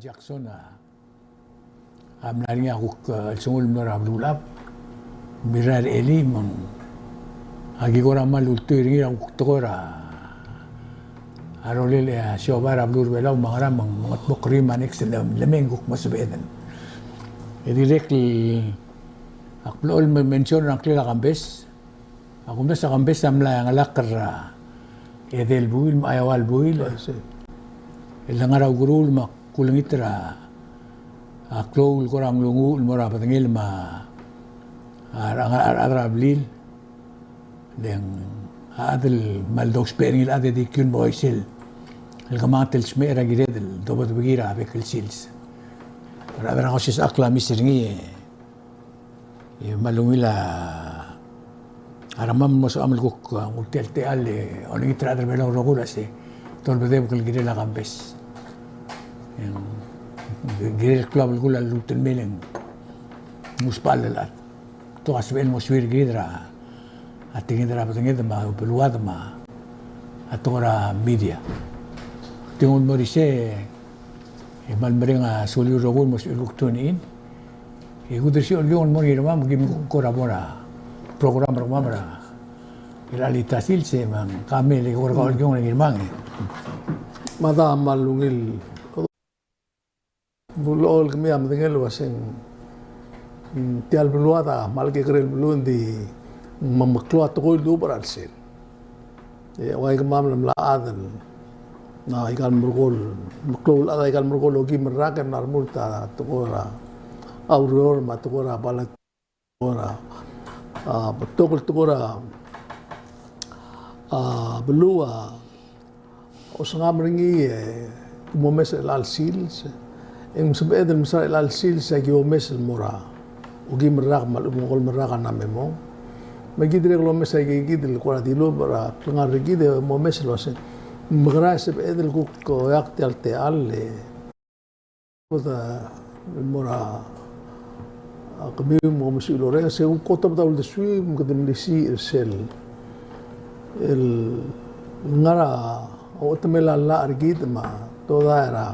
Jackson amnari nga kuk sungul mora Uludong mirar eli mang agi ko ramal ultur ngi kuk tokora arolil ya siobar ablur belaw mangara mang matmokri manik selam lemeng kuk masbeden directly akplol mention ang klila kambes ako na sa kambes amla ang alakar edel buil maayawal buil ilang araw gurul makulang itra aklol korang lungu mora patangil ma arablil deng adel maldog sperngil ade di kun boysil el kamatel smera giredel dobat begira bekel sils ada Kausischakl misringi malungila aramam mo sa amal kuk multi al oning itrader belong rogula si tol bedem kel girela kambes girel club gula lutel meleng muspal lat to asben moswir gidra atingin dra patenged ma peluad ma atora media tingon mo rise mal meringa soli rogul mos iluktunin igudir si olyon mo irma mugim korabora program ramamra realita silse mang kami le korga olyon ngirmang mada malungil bulol kami am dengel waseng tial beluada mal ke krel belun di mamaklo to do baralsel ya wai kamam lam la adan na ikan mergol maklo ada ikan mergol logi merakan narmulta to ora auror ma to ora balat ora betokol to ora belua osanga meringi momes al sils em sebedel misal al sils agi momes mora ugi merak mal mongol merak na memo magidre lo mes agi gidel ko dilo bara ngar gide momes lo se magra sebedel ko yakti al te alle oda mora kami mo masulo re se un kotob daul de sui mukadem lisi sel el ngara otemela la argid ma toda era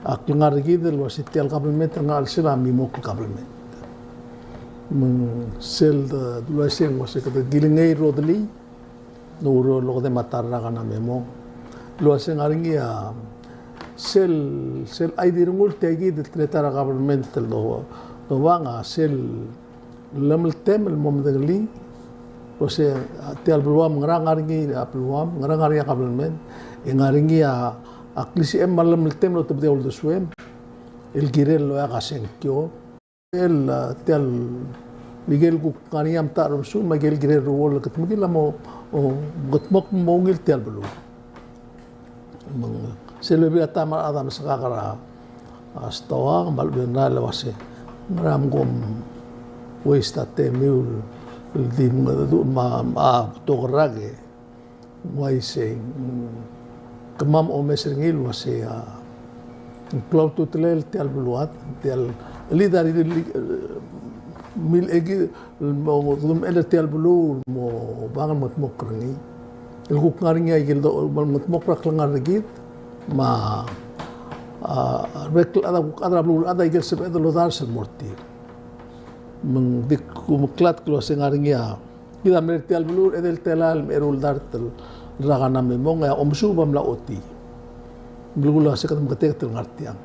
aklingar argid lo sitial kabelmet ngal sila mi mok kabelmet sel da dulaseng mo se kada gilingay rodli no ro lo de matar ra kana memo lo aseng aringia sel ay dirungul tegi de tretara government lo wanga sel lamel tem el mom degli o se tial bluam ngarang aringi apluam ngarang aringi government ngaringi aklisi em malam tem lo tebde ul suem el girel lo ya kasenkyo el tial Miguel kukaniam tar su Miguel girel rol ket mugil mo gotmok mongil tial blu selebi atama adam sakakara astawa mal benra lawase ram gom westa temul di ma tograge waise kemam omesringil wase cloud tutlel tial bluat tial lidari mil egi mo dum el tial blu mo bangan mot mokrangi el kukngaringi ay do mot mokrak langar git ma rekl ada blu ada igel sebe do dar sel mortir meng dik kumklat klo sengaringia kita mer tial blu edel telal merul dartel ragana memong ya omsubam la oti blula sekat mketek tel ngartiang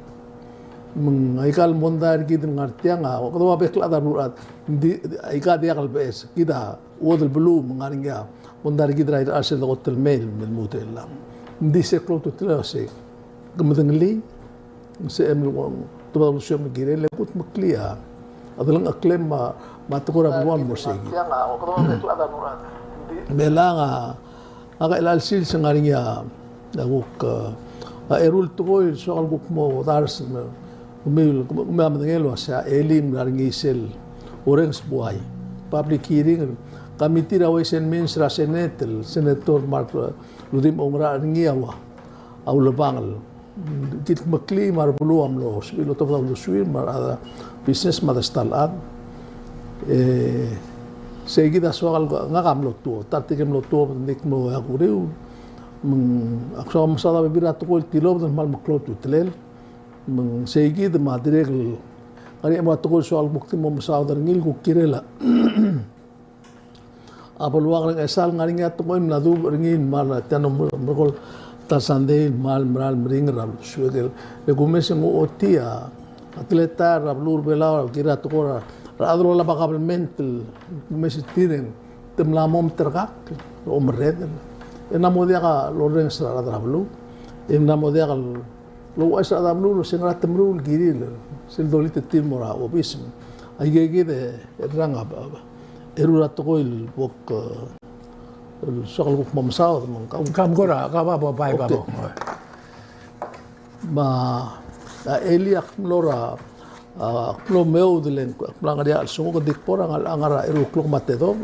meng aikal mondar gid ngartiang o kado bekla dar burat di aika dia kal bes kita wodel blu mengaringia mondar gid rai asel hotel mail men mutela di seklo to tlase gumdengli se em to ba lu sem gire le kut maklia adalang aklem ma tukura buwan mo segi o kado bekla dar burat melanga aga ilal sil sengaringia daguk erul toy soal guk mo dars umil umamdengelo sa elim larngisel orange buay public hearing kami tira waisen mens rasenetel senator Mark Ludim ongra ngiawa au lebangal kit makli mar buluam lo silo to lo suir mar ada business madastalad seguida soal ngakam lo tu tartikem lo tu nik mo akuriu akso masada bibira to kol tilo mal maklot utlel Mengseigi the madirek kani mo tukol soal bukti mo masawdar ngil ku kirela apaluak ng esal ngari nga tukoy mladu ringin mal tanong merkol tasande mal mral mring ral suegel le gumes ng otia atleta rablur bela kira tukora radro la bakabelment gumes tiren temlamom tergak o mred enamodia ka loreng sra rablu enamodia ka lo asa adamlu lo sengra temrul giril sel dolit timora obism ayege de ranga erura tokoil bok sokal bok mamsao kam gora ka ba bai ba ma eliak lora klo meu de len planga dia sungo dik porang angara eru klok matedo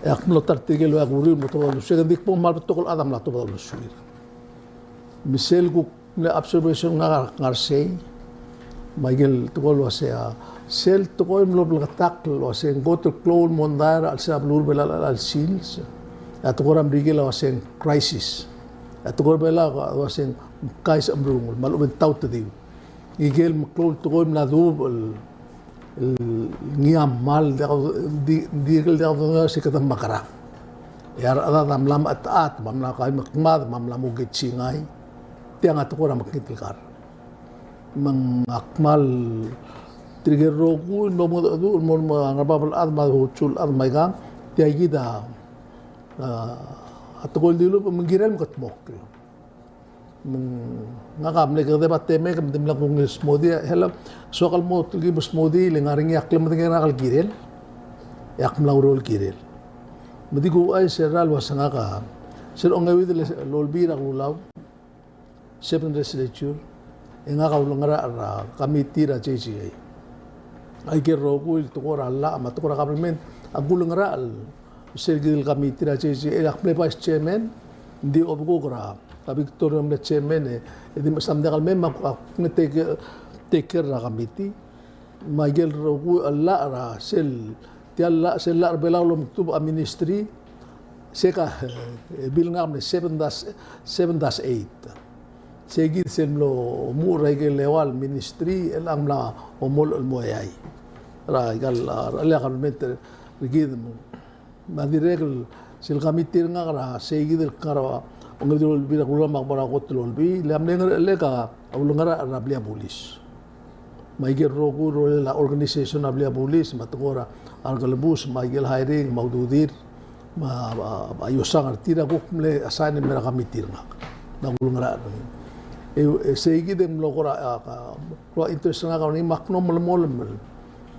ak lo tartigel wa guri mo to sega dik po mal tokol adam la to lo suir misel ku le observation ngar sei Michael tokol wase sel tokol lo blagatak lo se goto klol mondar al sa blur bela al sils atokoram rigel wase crisis atokor bela wase kais amrung malu ben taut di igel klol tokol na dub ngiam mal di digel da se katam makara yar ada damlam at mamla kai makmad mamla mo gitsingai tiang atokora makitilkar mang akmal trigger roku no mo adu mo ngababal ad ma hutul ad maiga tiagida atokol dilo mangirel katmok ngakam le kade batte me kam dimla kung smoothie hela sokal mo tulgi smoothie le ngaring yaklam ngara kal girel yakmla urol girel madigo ay seral wasanga ka sir ongawi de lolbira lulaw seven legislature nga kaulangara ra committee ra JCA ay rogo il tukora la ma tukora government agulangara al sergil committee ra JCA akple vice chairman di obgo gra victorium le chairman edi masamde kal mem ne take ra committee magel rogo alla ra sel tialla sel la belaw maktub a ministry seka bil ngam 7-8 Seguir semlo murai ke lewal ministry elang la omol moyai ra gal ala kalmente rigid madirek sil kamitir nga ra seguir el kara ongedol bira kula makbara kotlol bi lam nengar leka awlungara rablia pulis maigel rogu la organization rablia pulis matgora argalbus maigel hiring maududir ma ayosang artira kukmle assign mera kamitir nga nagulungara seigi dem lo kora lo interest nga ka ni makno mol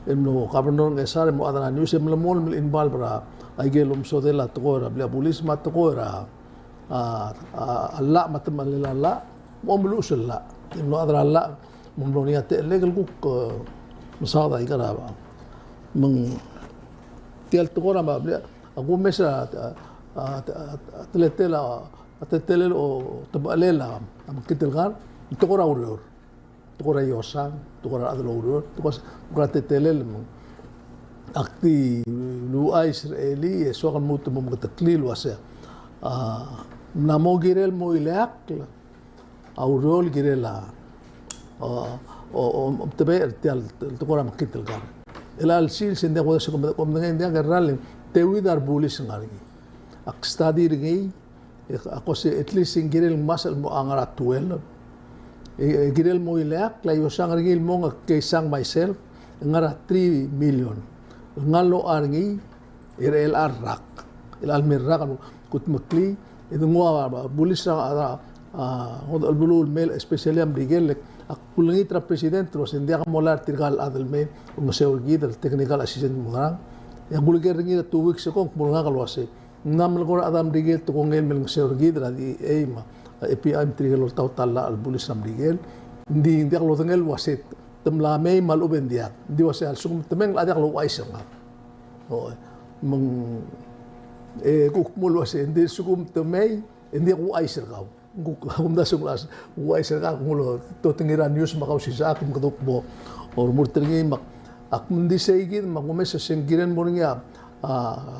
em lo governor ngesar mo adana news em mol involve ra ay gelum so de la tora bla police mat tora alla matmal la mo mlus la em lo adana la mo lo ni ate legal kuk musada ikara meng tial tora ma bla aku mesa atletela atetelel o tabalela am kitilgar tukora urur tukora yosa tukora adlo urur tukora tetelel akti lu Israeli sokan mutu mo taklil wasa namo girel mo ilak aurol girela o tabe tial tukora kitilgar elal sil sende ko sa kom ngen dia garral tewidar bulis ngari ak study ringi ako si at least in girel masal mo angara 12 girel mo ilak layo sang ringil mo nga kaysang myself ngara 3 million ngalo arngi irel arrak ilal mirrak kutmukli itu ngwa bulis sa hod albulul mail especially am rigel akulangi tra president ros india ka molar tirgal adal me ng seol gid technical assistant mo nga ya bulger ringi 2 weeks ko mulanga kalwase namal ko adam rigel to kung ngel ng seol gid radi ma API trigel taw tala al bulis nam rigel hindi ako ngel wasit temlame maluben dia di wase al sum temeng adak lo wais nga o mong kukmul wase hindi sukum temay hindi ako wais ka kung dasong las wais ka kung to tingira news makaw si sa akin kadukbo or murtringi mak akmundi saygid makumes sa singgiran mo niya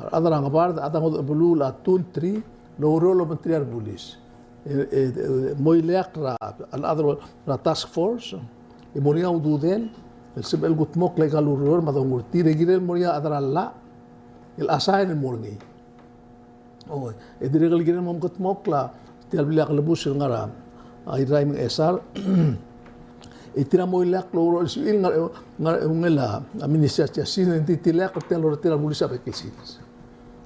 adara nga part atang bulul atun 3 no rolo material bulis moileak ra task force moria ududen el sebel gutmok legal urur madongur tire girel moria adralla el asain morngi oh ediregal girel mom gutmok la tial bilak lebus ngara ai raim esar itira moileak lo il ngela administratia sin titilak tel tel bulisa bekisis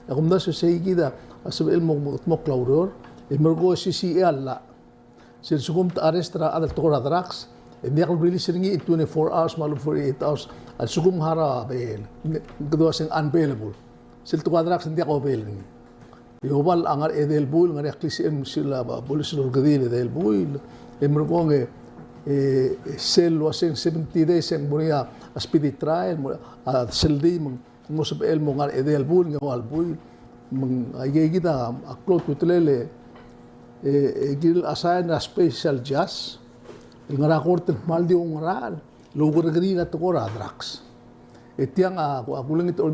akum da so seigida asbel mom gutmok la urur emergo sisi alla sir sugum ta arrestra adal tora drugs dia kalau release ringi 24 hours malu 48 hours al sugum hara bail kedua sing unbailable sil tu drugs dia ko bail ringi yobal angar edel bul ngar yaklisem sila polis lor gadil edel bul emergo nge sel wasing 70 days yang muria speedy trial seldi mo sabel mo ngar edel bul ngawal bul ay kita aklot kutlele gil asayan na special judge ngara korte mal di ongral lugar gri na to kora drugs etiang aku lang ito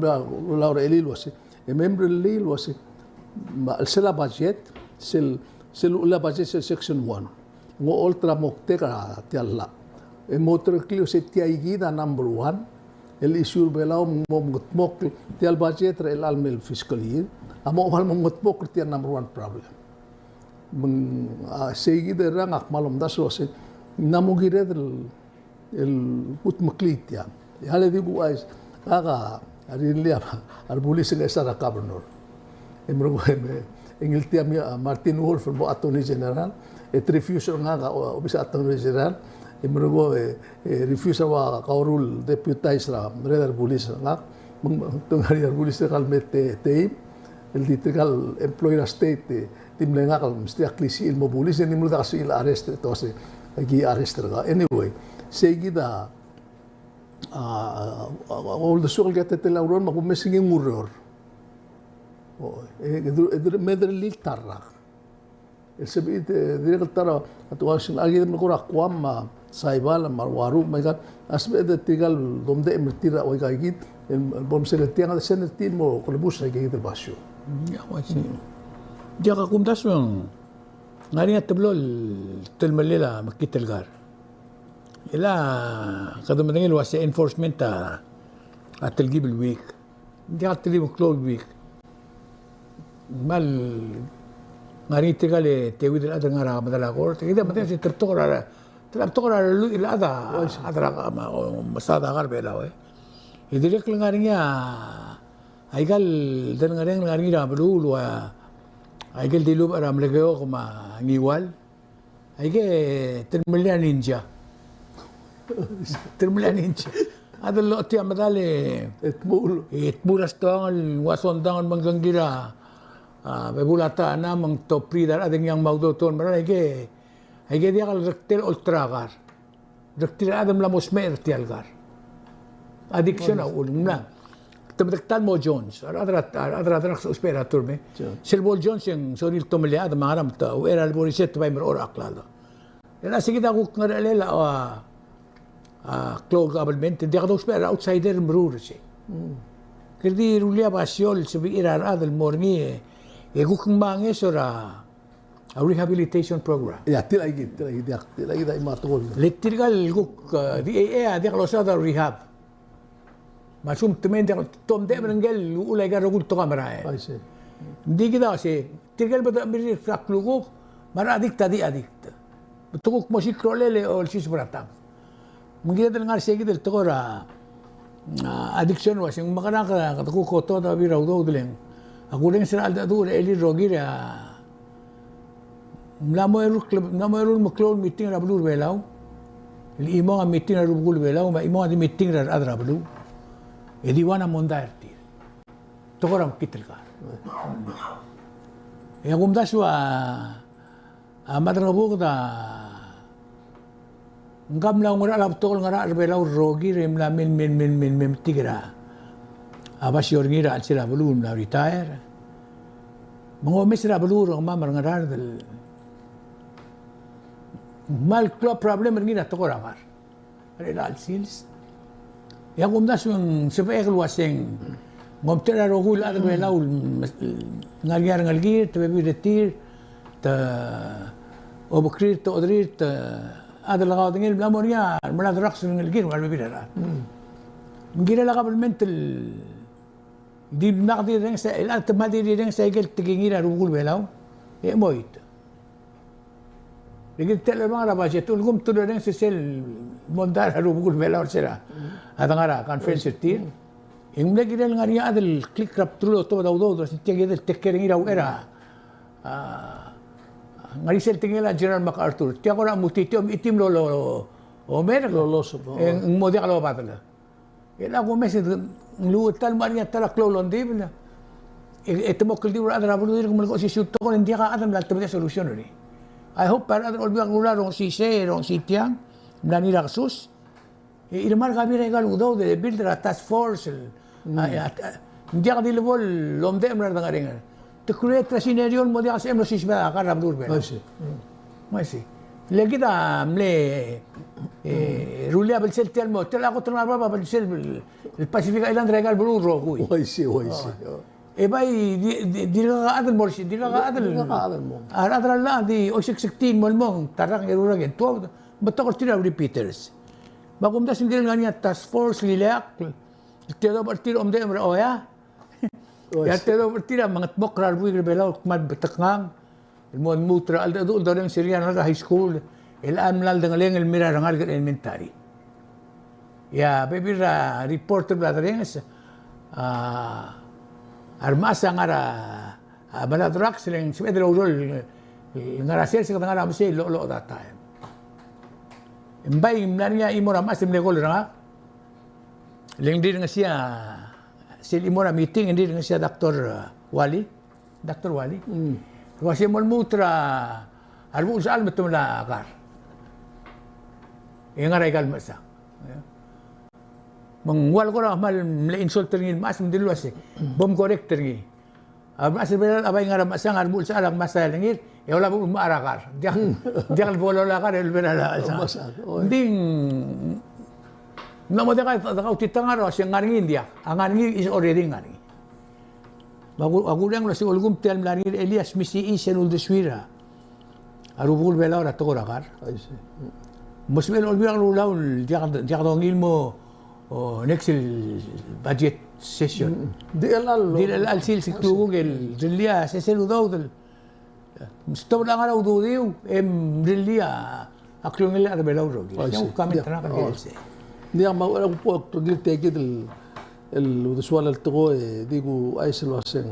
laura elil wasi member elil wasi sila budget ula budget section 1 ngo ultra mokte ka tialla motor clio set tiaigida number 1 el issue belau mok tial budget el almel fiscal year amo hal mok tial number 1 problem seguida rangak malum dasose namugire el utmaklit ya hale digu ais kaga arilia arbulis ng esara governor emro engil tiam Martin Wolf bo attorney general et refusal nga obisa attorney general emro refusal wa kaurul deputize ra redar bulis nga tungari arbulis kalmete team el districal employer state tim lenga kal mesti aklisi ilmo bulis ni multa kasil arrest to se agi arrest ra anyway seguida all the sokol gata telauron makumesing nguror edur medrli tarra el sebit direct tara atuasin agi dem kora kwam saibal marwaru mega asbe de tigal domde emertira o gagit el bom seletiang de senetin mo kolbus agi de basyo ya wasi dia ka kumtasong ngari at tablo telmelela makitelgar ila kadumengil wasi enforcement at telgib week dia telgib close week mal ngari tegale tewid al ngara madala korte ida mate si tertora ila ada adra masada garbela we idirek ngari nya aigal dan ngari ra bulu aigal dilub aram legeo kuma ngiwal aige termelia ninja ada lo ti amadale etmul astongal wasondangan manggangira bebulata na mang topri dar adeng yang mau doton mara aige dia kal rektel ultragar rektel adam la mosmer tialgar addiction au ulna temetektan mo Jones adra sa operator me Silbol Jones yang soril tomelia ada maram ta era alboriset bay mer ora aklala ela sigida ko ngaralela clog abelmente dia do spera outsider mrur si kerdi rulia basiol sebi irar adal morni e gukung mange sora a rehabilitation program ya tilagi da imatol electrical guk dia kalau sada rehab masum temen dia tom de berengel ulai gar rugul to kamera di kita si tirgal bada mir faklugo mara tadi adikta betukuk mosi krolele ol sis beratang mungkin ada dengar segi del tokora addiction was yang makana ka kataku koto da biraw do dileng aku leng sira alda do eli rogira namo eru maklol meeting ra blur belau li imo meeting ra bugul belau ma imo di meeting ra adra blu edi wana mondarti tokora kitilka ya gumda swa amadra da ngam la ngora la tol ngara belau rogi rem la men tigra abas yorgira al sila belum la retire mo mesra belur mamar ngara del mal club problem ngina to koramar real sils ya gumda sun sebaik luaseng ngom tera rogul al belau ngalgiar te bebi retir وبكريت تقدريت هذا اللي غاضين الأموريا المراد رقص من الجيل والبيرة نجينا لا قبل منت دي نقدي رين الآن ما دي رين سايقل تجينا رجول بلاو مويت لقيت تلا ما رباجت تقول قمت تقول رين سيل مندار رجول بلاو سرا هذا غرا كان فين ستير يوم لقي رين غريا هذا الكليك راب تلو تو داو بس تيجي هذا التكرين راو إرا ngari sel tinggal General MacArthur tiap orang mutiti itim lo Omer lo sobo modi kalau patla ela ko mes lu tal maria tal klo londi bla etmo keldi ura adra bulu dir ko si sutto ko ndia ka adam la tebia solution ni I hope para adra olbia gura ron si se ron si tiang nani rasus irmar gabi regal udo de build a task force ndia di level lomde emra dangarenga to create a scenario المودي عشان امشي شبه اقرب دور بين ماشي لقيت عملي روليا بالسيل تيل مو تلا قلت له بابا بالسيل الباسيفيك ايلاند ريغال بلو روغوي ويسي اي باي دي لغا ادل مرشي دي لغا ادل هذا لا دي او 16 مول ترى يروغن تو بتقول ترى ريبيترز بقوم داس ندير غانيا تاسك فورس ليلاك تيرو برتير ام دي امر اويا ya tero bertira mangat mokrar bui rebelaw mat betekngang المون موترا الدول دورين سريان هذا هاي سكول الان ملال دنگلين الميرا رنgal elementary ya bebira reporter bladrens armasa ngara baladrak siling sibedel urol ngara sel sa ngara mse lo that time mbay mlania imora mas mlegol ranga lingdir nga siya sil imora meeting hindi nga siya Dr. Wali Kasi mulmutra arbu sal betul la akar. Yang ngarai kal masa. Mengwal ko mal mle insult ringin mas mdilu ase. Bom corrector ngi. Mas beral abay ngara masa arbu sal ang masa ringin. Ya wala bu marakar. Dia kal bolo la kar el beral masa. Ding namo de ka utitangaro ase ngaringin dia. Angaringin is already ngaringin. Aku yang lo si olgum tel melanir Elias misi isen ul deswira. Arubul bela ora tora kar. Musbel olbiang lulau dia dongil mo next budget session. Di al sil sikugel dilia sesel udau del. Stop lang ara udu diu dilia aklungil ar bela uro. Yang kami tanah kan else. Dia mau aku pok to dil tege del السؤال التقوى ديكو ايسل واسن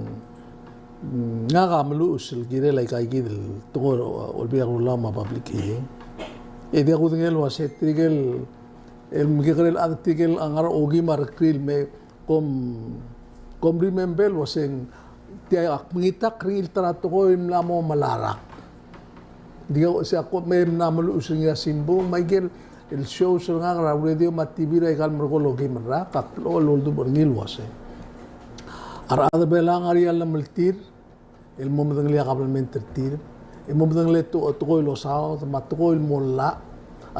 ناغا ملوس الجيري لايك ايجيد التقوى والبيغ والله ما بابليكي ايدي اخو دنجل واسيت تيجل المجيغل الاد تيجل انغار اوغي ماركريل مي كوم ريمبل واسن تي اقميتا كريل ترا تقوى ملامو ملارا ديو سي اكو مي ناملوس نيا سيمبو مايجل el show sur nga radio matibira ikal mergolo gi merra kak lo du berngil wase ara ada belang ari al meltir el momdang li qabl men tertir el momdang le to lo sao mat to il molla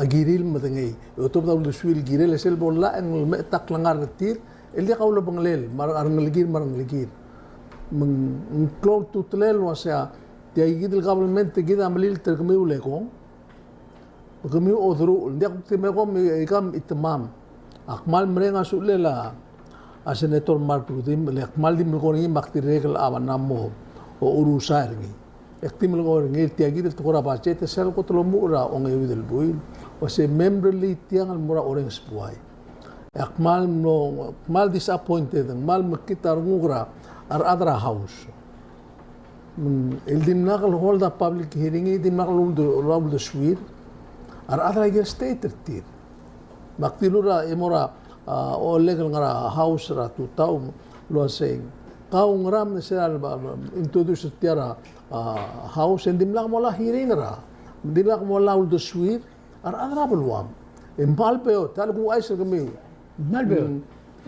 agiril madangai to da lu suil girel sel bolla en me tak langar tertir el dia qawlo banglel mar arngligir marngligir من كلور توتلل واسع تيجي قبل من تجي عملية تركمي ولكم وكمي أذرو نديك تمكم يكام إتمام أكمل مرينا سؤلا عشان نتور ماركتيم لأكمل دي ملكوني مكتيريك الأبنامو وأوروسارني اكتمل غورني تيجي تقرا باشة تسأل كتلو مورا أونغي بالبويل وسه ممبرلي تيان المورا أورنج بواي أكمل مال disappointed مال مكتار مغرا أرادرا هاوس من الدمناق الهول دا public hearing الدمناق الهول دا سوير أرادرا يجي state ترتير مكتيلورا إمورا أولك الغرا هاوس را توتاو لو سين كاو غرام نسال introduce تيارا هاوس الدمناق مولا hearing را الدمناق مولا ولد سوير أرادرا بالوام إمبال بيو تالكو أيسر كميو إمبال بيو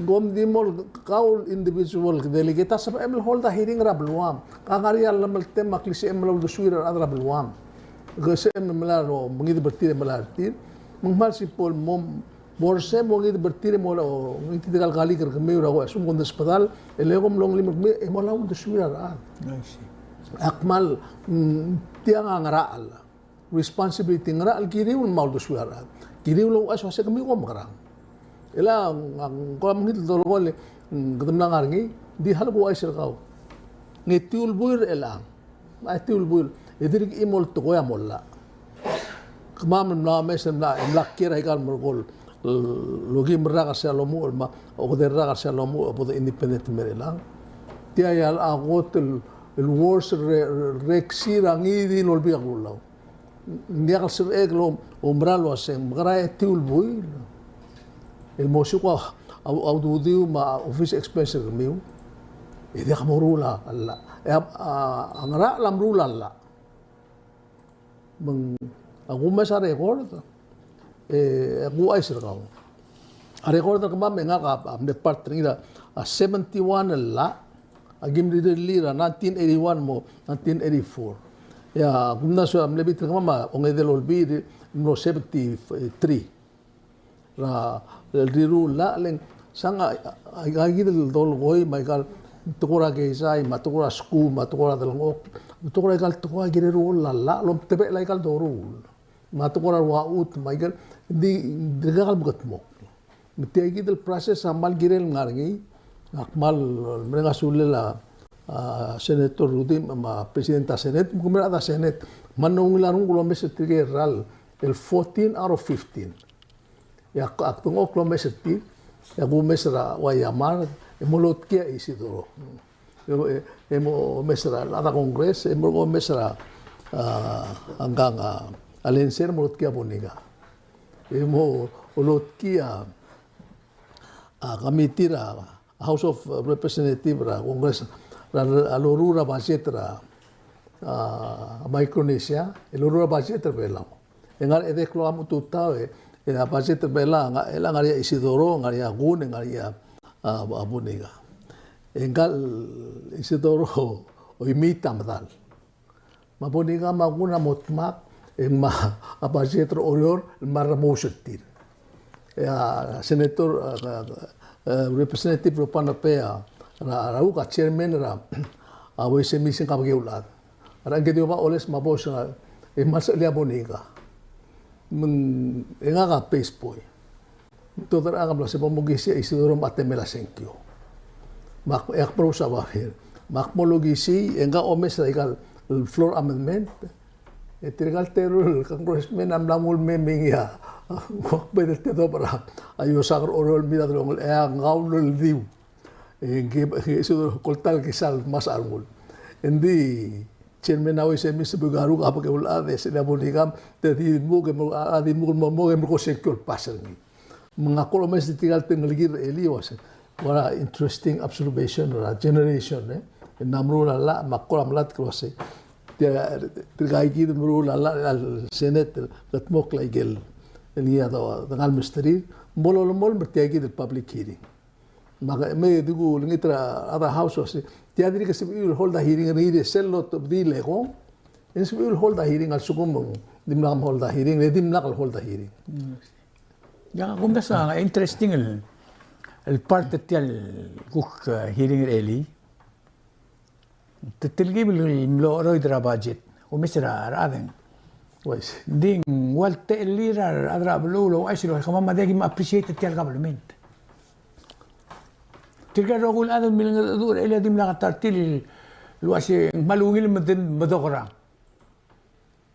gom di mol kaul individual delegate sa emel holda hearing rabluam kangarial lamal tem maklisi emel do suira rabluam gese emel melaro mangid bertire melartir mangmal si pol mom borse mangid bertire mola ngi tigal kali ker kemeu rago asum kon hospital elegom long lim me emola do suira ra akmal tiang ngaraal responsibility ngaraal kiriun mau do suara kiriun lo aso se kami kom karang ela ang ko mangit do lo le gadam na ngarngi di hal ko aisir kau ngetiul buir elang atiul buir edir imol to ya molla kemam na mesem na lakir ay kal mergol logi meraka sa lomu ma o deraka sa lomu po independent merelang dia ya agotel el wars rexira ngidi lolbi agulaw dia kal ser eglo umbralo asem gra etiul buir el mosuko au dudiu ma office expense miu dia kamorula alla angara lam rula alla meng aku masa record aku ay sirkaw a record ka ba menga ka am de part ngira 71 la agim di lira 1981 mo 1984 ya kumna so am lebit ka ma ong edel olbi no 73 la el riru la leng sanga agi del dol goy maikal tukura ke sai matukura sku matukura dalngok matukura kal tukura gire ru la lom tebe la kal doru matukura waut maigal di dirgal bukat mo mitiagi del proses amal girel ngarngi akmal mereka sulela senator rudim ma presidenta senet kumera da senet manung larung kulombe ral el 14 out of 15 ya aktungo kulombe seti ya gumesra wayamar emolot kia isidoro emo mesra ada kongres emo mesra anggang alenser molot kia boniga emo olot kia kami tira House of Representative ra kongres alorura budget ra Micronesia alorura budget belau engar ede klo amu tutau budget bela ela ngaria isidoro ngaria gun ngaria abuniga engal isidoro o imita madal mabuniga maguna motmak emma abajetro orior maramosetir ya senator representative ropanapea rau ka chairman ra awe semisen ka bageulat ara ke ba oles mabos emas lia boniga enga ka pespoy todo ra ka se pomogisi isidoro matemela senkyo mak ek pro sabahir makmologisi enga omes ra floor amendment etirgal terul congressman am lamul memingya kok bedet te dobra ayo sagar orol mira drongol ngaulul diu que eso coltal que sal mas armul endi chairman awe se mis bugaru apa ke ulade se la boligam te di mo ke adi mo ko sekol pasal ni mengakol mes tinggal tengeligir eli was wala interesting observation or generation namru la makol amlat klose dia tergai ki namru la al senet katmok la igel dia dengan misteri mol bertiagi del public hearing maka me digu ngitra ada house was dia diri ke will hold the hearing ni de sello to di lego in will hold the hearing al sukum dimnam hold the hearing dimnakal hold the hearing ya kumda sa interesting el parte tial kuk hearing eli tetilgi bil mlo idra budget ومسرا راذن كويس دين والت اللي اضرب لولو اشرو كمان ما داقي ما ابريشيت تيال قبلمنت تلقى الرجل هذا من الدور الى دي ملا ترتيل الواشي مالوغيل مدن مدغرا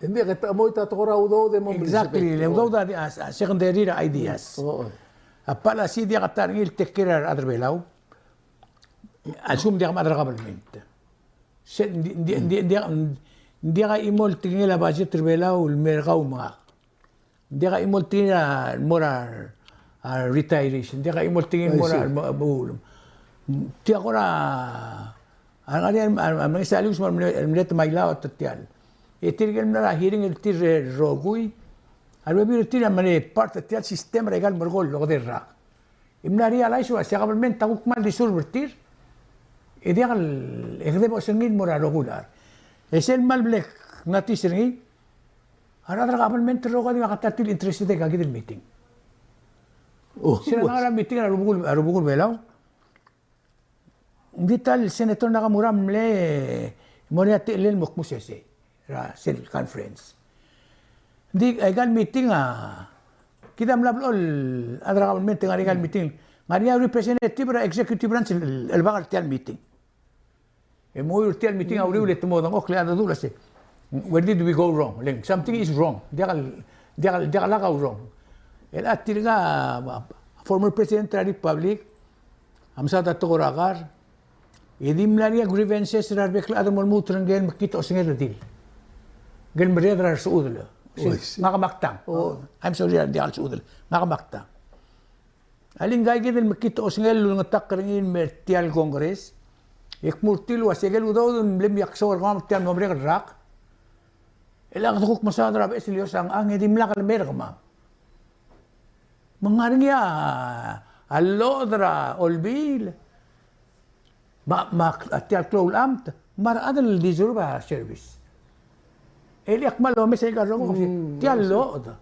عندي قت مويتا تقرا ودو دي مو اكزاكتلي لو دا سكندري ايدياس ابلا سيدي قتاريل تكرر ادربلاو اسوم دي ما قبلمنت ndira imol tinga la baje trebela o merga o ma ndira imol tinga mora retiration ndira imol tinga mora bul ti agora angari am salus mar mlet maila o tatial e tirgel na hearing el tir rogui albe bir tir amane parte tial sistema regal mergol lo derra imnari ala iso se gabelment taguk mal disolvertir e diga el debo sengin mora regular es el mal black nati seringi ara gabelment roga di makatatil interest de kagi del meeting sira ngara meeting arubugul belaw Dital senator nakamura mle mo niya tilil mo kusese ra Senate conference. Di ay gal meeting kita mlablol adra meeting ari gal meeting. Maria representative ra executive branch el bangal tial meeting. E mo tial meeting au riulet mo dang okle ada dula se. Where did we go wrong? Like, something is wrong. Dia la wrong. El atirga former president of the republic amsa ta toragar edim laria grievances ra bekla adam mol mutran gel makito singel dil. Gel mredra suudla. Makamaktang. I'm sorry di al suudla. Makamaktang. Aling gay gel makito singel lu ngatakringin mertial congress. Ikmurtil wasegel udaw lem yaksor ngam tian nomrek rak. Elang tukuk masadra ba esilios ang edim la kal mergma. Mengarnya allodra olbil ma atial klol amt mar adal dizurba service. Eli akmal lo mesay garro ko tial lod.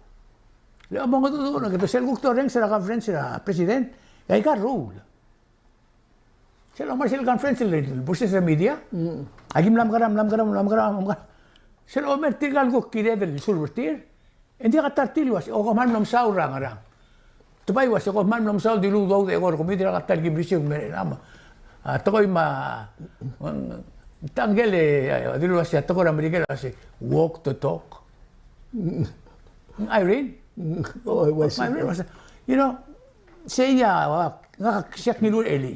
Le among do na que sel gukto reng sa conference sa president ay garro. Sel omar sel conference le bursa sa media. Agim lam garam. Sel omer tigal ko kire del sulvertir. Hindi ka tartil was o man nom saura ngarang. Tupay was ko man nom saul dilu do de gor komidira ka tal gibrisi merama. Tokoy ma tangele dilu was ya tokor amerikano was walk to talk. Irene. Oh, was you know say ya ngakakisyak ni Lul Eli.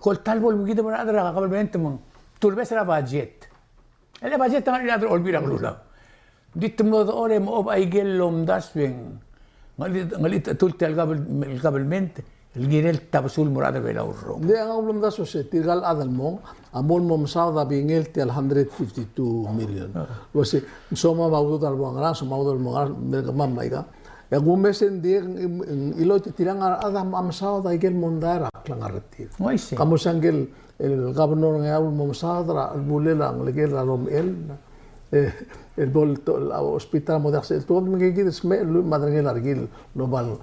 Kol talbol mo kita mo adra ka kabel mo turbes ra budget. Ele budget ta ila adra olbira lula. Dit mo do ore mo ob ay gelom daswing. Ngalit tulti al government el girel tabasul murada bela urro. Di ang ulam da so se tigal adal mo amol mo masada bingel ti 152 million. Wasi soma maudo dal bangara so maudo mo mergam maiga. Ya gumesen di ilo ti tirang adam amsada igel mondara klangarti. Kamu sangel el gobernador ngaul mo masada bulela nglegel alom el bol el hospital moderno el todo me gigit smel madrengel argil global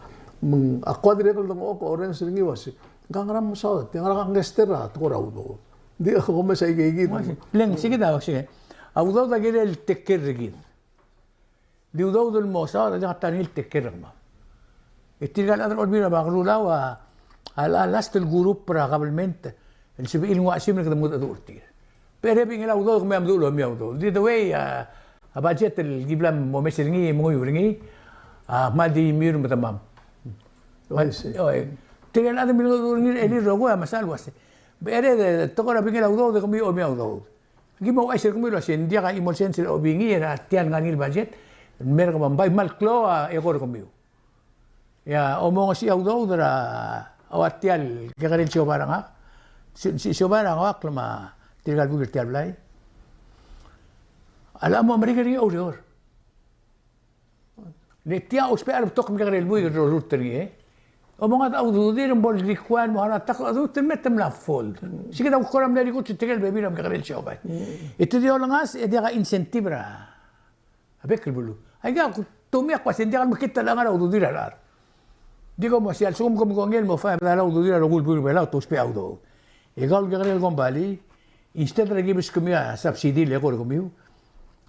ako dire ko dong ko oren siringi wasi gangram sa tingra ngestera to raudo di ako me sa gigit len sige da sige audo da gire el tekker gid di udo del mosa da tanil tekker ma itigal adar olbira baglula wa ala last el grupo probablemente el sibil wa simre que muda durtir. Pero bing ila udo me amdulo mi audo. The way a budget el giblam mo meseringi mo yuringi madi mir matamam. Oy. Tigan adam mi udo ni eli rogo masal wase. Pero de tokora bing ila udo de mi audo. Gimo ay ser kumilo sen dia ka imolsen sel obingi era tian ganil budget. Mer ko bay mal klo e gor komio. Ya omongo si audo dra awatial ke garin si obaranga. Si obaranga aklama tigal bulir tial blay. Alam mo Amerika rin orior. Le tia ospel tok mi garel buir rutri o mga tao dudir bol rikwan mo ana tak adu temetem la fold. Sige daw koram le rikut tigal bebi ram garel siobay. Ito di olangas e dia incentive ra. Abek bulu. Ay ga tumi akwa sendial makita lang ara dudir ara. Digo mo si al sum kom gongel mo fa la dudir ra gul buir bela to spe audo. E gal garel gombali instead de gibis kumia subsidy le gor kumiu.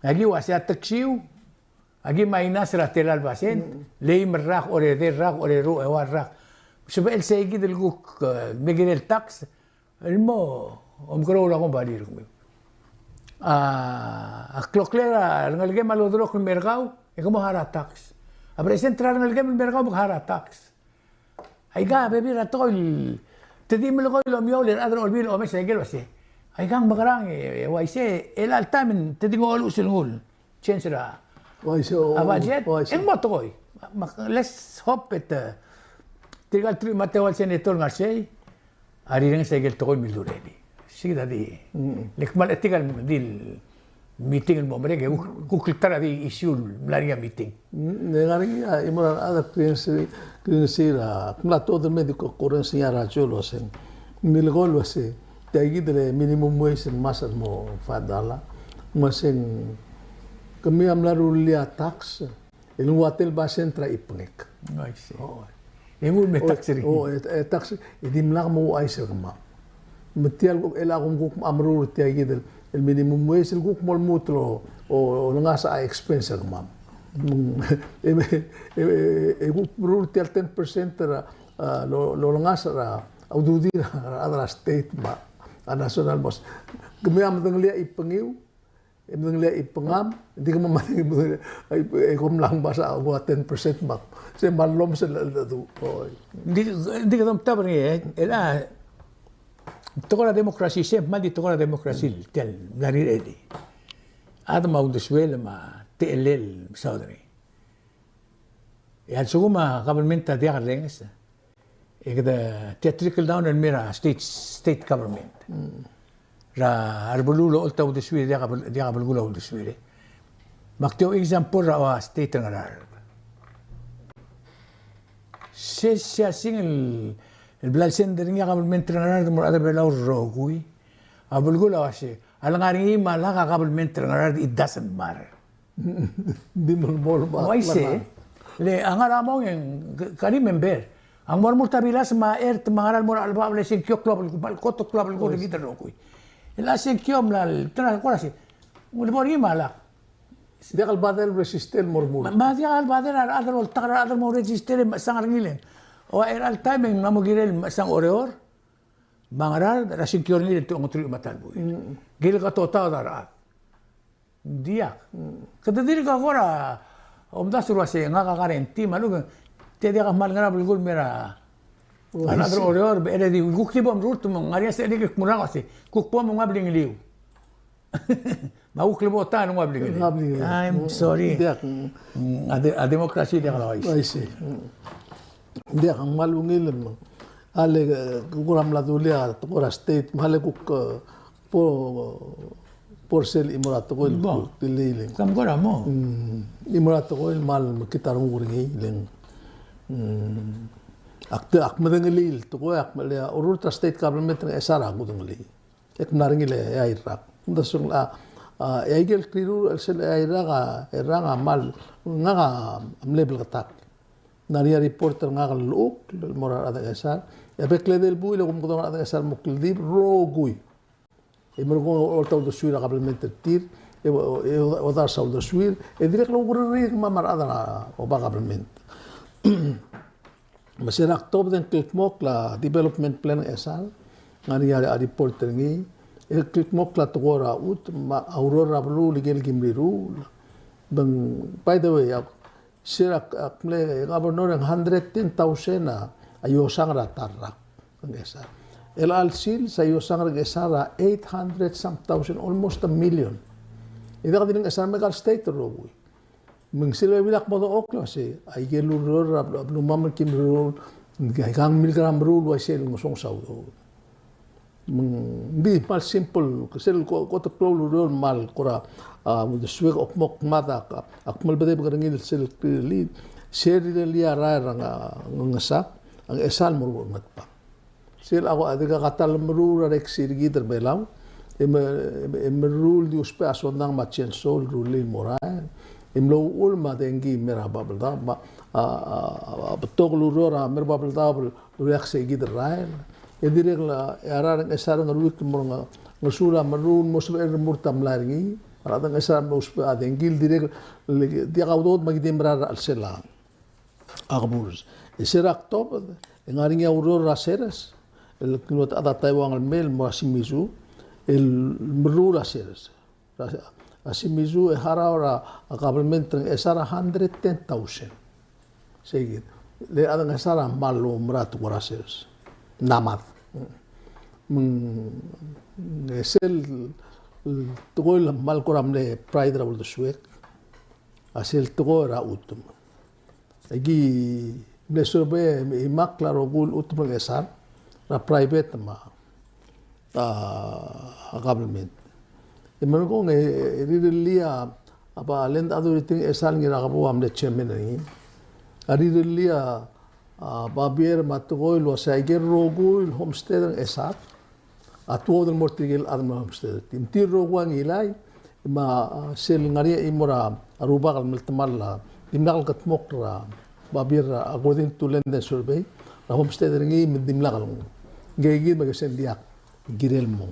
Agi wasi ataksiu. Agi mainas ra telal basen. Lei merrak ore de rak ore ru e warrak. Subel segi del guk megir el tax. Elmo omkro la gombali kumiu. A cloclera ngalge malodro kun mergau e como hara tax. A presentrar ngalge mergau hara tax. Ai ga bebi ra tol. Te dimelo lo mio le adro olbil o mese gelo se. Ay kang bagarang waise el altamen te digo olu sulul chensera waise budget en motoy let's hope it tigal tri mateo al senator ngasei ari reng segel toy milureli sigda di lekmal tigal dil meeting el mombre que kukultara di issue laria meeting negari imora ada prinsira plato del médico correncia racholo sen milgolo se tagi dele minimum wage masas mo fadala masing kami amlaru lia tax el watel basen tra ipnek I see emu me taxeri tax edim lag mo ay serma metial ko ela kung kuk amrur tiya gidel el minimum wage el kuk mol mutlo o nga sa expense mam e kuk mrur tiya 10% ra lo nga sa aududira adra state ma a national mos gmiam denglia ipengiu denglia ipengam hindi ka mamati e kum lang ba sa 10% mak se malom sa du hindi ka tabar ni ela toko la demokrasi sempre mal di toko la demokrasi tel nari edi ada ma udeswela ma telel saudari e al suguma government ta dia lengas e kada trickle down and mira state government ra arbululo olta udeswira dia kabululo udeswira makteo example ra state ngarar se sing el blalsender nga government ngarar mo ada belaw rogui abulgula wasi alangari malaga government ngarar it doesn't matter di mo why say le angara mo ng kani member ang mormur tabilas ma mangaral mo albable sin kyo club bal koto club ko gita rogui el asen kyo mlal tana ko si mo bori mala dia kal badal resistel mormur ma dia kal badal adal ol tagra adal mo register sangar ngilen o al timing na mo girel sang oreor mangaral ra secure ni to ngotri matalbo gil ka tota dara dia kada diri ka gora omda surwase nga ka karenti malu te dia ka mal ngara bulgul mera another oreor be edi gukti bom rut mo ngaria se edi ke mura kasi kukpo mo ngabling liu mau klebo ta no ngabling I'm sorry a demokrasi dia ka dia ang malungil mo ale kuram la dulia to state male kuk porcel imorato ko tilile kam gora mo imorato ko mal kitarong uringi leng ak madangalil to ko ak male urut state government ng esara gudungali ek naringile ay rak dasung aigel kriru sel ay ranga mal nga level katak naria reporter nga kaluk moral ada esar epekle del bui lo como ada esar muklib rogui imorgo orta do suira kabelmente tir o dar sa do suir e direk lo gurri ma mar ada o ba kabelmente masera oktob den klitmok la development plan esal ngani a reporter ngi e klitmok la togora ut ma aurora blu ligel gimriru bang by the way sira akle governor 110,000 ayo sangra tarra ngesa el alsil sa ayo sangra gesara 800 some thousand almost a million ida ka din esar megal state rogu ming sila bilak mo do oklo si ay geluror abnu mamel kim rule gang milligram rule wa sel ngosong saudo bi mal simple sel ko to ploluror mal kora with the swig of mok mata akmal bade bagangil sel li seri lia ranga ngasa ang esal mo matpa sel ako adiga katal mrura rek sirgi terbelaw rule di uspe asondang machen sol rule moral imlo ulma dengi mera babel da betok lurora mer babel da reak se gider rail edirek la ara esar ngarut mo ngasura marun mosbe murtam largi ara esar mo uspe adengil direk dia kaudot magidem ra al sela agburs isirak top ngaringa aurora seres el kilot ada taiwan al mel mo asimizu el mrura seres asimizu e haraura kabelmente esara 110,000 seguir le ada esara malo mrat corases namat esel togol mal koram le pride rabul de suek asel togora utum agi nesobe imak claro gul utum esar na private ma government imano ko rirelia apa lend authority esal ngira kapo amle chairman ni rirelia babier matugol lo saiger rogul homestead esar atuo del mortigel adam homestead timtir rogwang ilai ma sel ngaria imora aruba kal miltmalla dimnal katmokra babier according to land survey la homestead ngi dimla kal ngegi magasen diak girel mo.